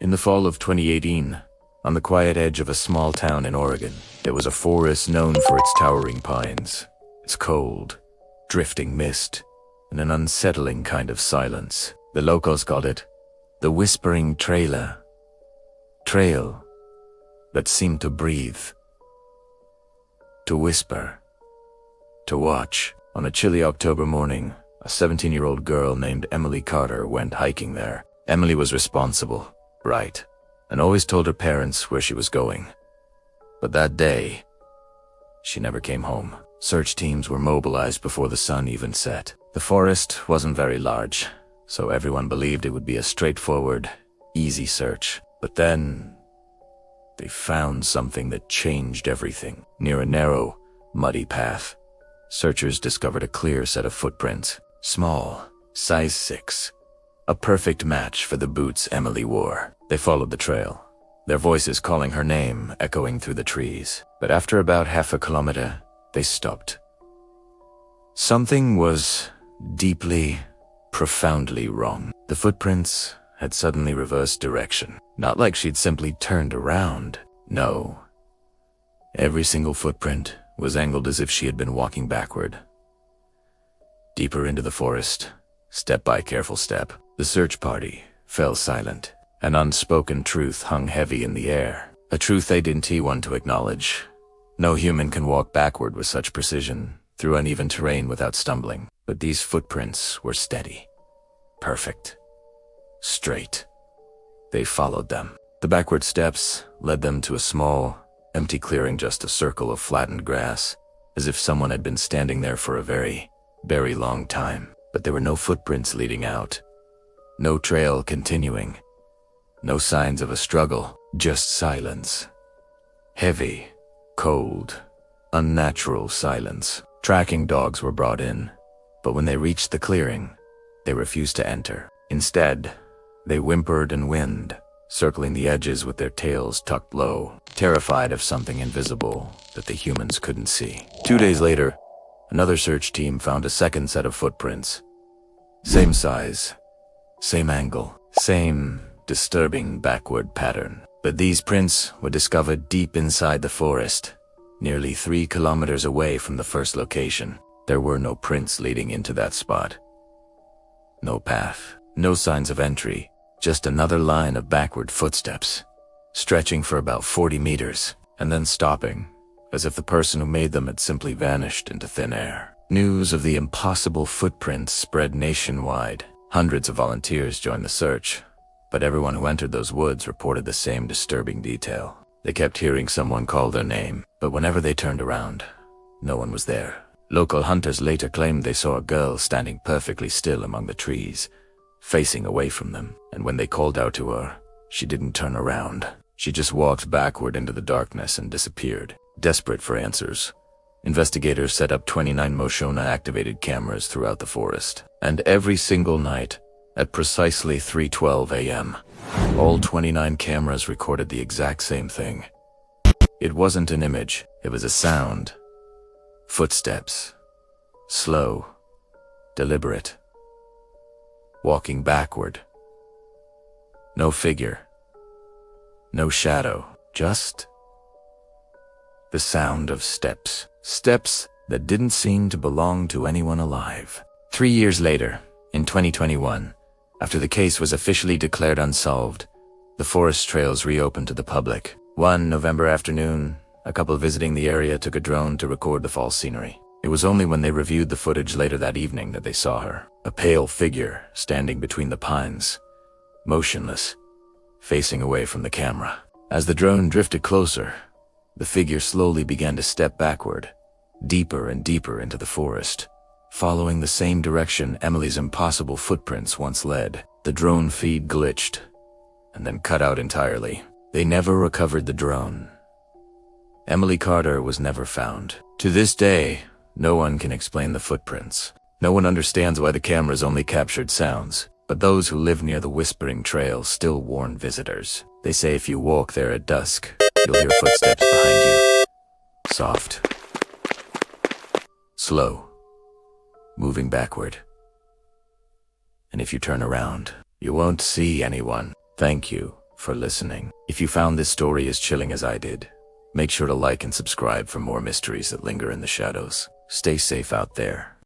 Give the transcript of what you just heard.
In the fall of 2018, on the quiet edge of a small town in Oregon, there was a forest known for its towering pines, its cold, drifting mist, and an unsettling kind of silence. The locals called it the Whispering Trail that seemed to breathe, to whisper, to watch. On a chilly October morning, a 17-year-old girl named Emily Carter went hiking there. Emily was responsible, right, and always told her parents where she was going. But that day, she never came home. Search teams were mobilized before the sun even set. The forest wasn't very large, so everyone believed it would be a straightforward, easy search. But then, they found something that changed everything. Near a narrow, muddy path, searchers discovered a clear set of footprints. Small, size 6. A perfect match for the boots Emily wore. They followed the trail, their voices calling her name echoing through the trees. But after about half a kilometer, they stopped. Something was deeply, profoundly wrong. The footprints had suddenly reversed direction. Not like she'd simply turned around. No. Every single footprint was angled as if she had been walking backward. Deeper into the forest, step by careful step, the search party fell silent. An unspoken truth hung heavy in the air. A truth they didn't want to acknowledge. No human can walk backward with such precision, through uneven terrain without stumbling. But these footprints were steady. Perfect. Straight. They followed them. The backward steps led them to a small, empty clearing, just a circle of flattened grass, as if someone had been standing there for a very, very long time. But there were no footprints leading out. No trail continuing. No signs of a struggle, just silence. Heavy, cold, unnatural silence. Tracking dogs were brought in, but when they reached the clearing, they refused to enter. Instead, they whimpered and whined, circling the edges with their tails tucked low, terrified of something invisible that the humans couldn't see. 2 days later, another search team found a second set of footprints. Same size, same angle, same disturbing backward pattern. But these prints were discovered deep inside the forest, nearly 3 kilometers away from the first location. There were no prints leading into that spot. No path, no signs of entry, just another line of backward footsteps, stretching for about 40 meters, and then stopping, as if the person who made them had simply vanished into thin air. News of the impossible footprints spread nationwide. Hundreds of volunteers joined the search, but everyone who entered those woods reported the same disturbing detail. They kept hearing someone call their name, but whenever they turned around, no one was there. Local hunters later claimed they saw a girl standing perfectly still among the trees, facing away from them, and when they called out to her, she didn't turn around. She just walked backward into the darkness and disappeared. Desperate for answers, investigators set up 29 Moshona-activated cameras throughout the forest, and every single night, at precisely 3:12 a.m., all 29 cameras recorded the exact same thing. It wasn't an image, it was a sound. Footsteps. Slow. Deliberate. Walking backward. No figure. No shadow. Just the sound of steps. Steps that didn't seem to belong to anyone alive. 3 years later, in 2021, after the case was officially declared unsolved, the forest trails reopened to the public. One November afternoon, a couple visiting the area took a drone to record the fall scenery. It was only when they reviewed the footage later that evening that they saw her, a pale figure standing between the pines, motionless, facing away from the camera. As the drone drifted closer, the figure slowly began to step backward, deeper and deeper into the forest, following the same direction Emily's impossible footprints once led. The drone feed glitched, and then cut out entirely. They never recovered the drone. Emily Carter was never found. To this day, no one can explain the footprints. No one understands why the cameras only captured sounds, but those who live near the Whispering Trail still warn visitors. They say if you walk there at dusk, you'll hear footsteps behind you. Soft. Slow. Moving backward. And if you turn around, you won't see anyone. Thank you for listening. If you found this story as chilling as I did, make sure to like and subscribe for more mysteries that linger in the shadows. Stay safe out there.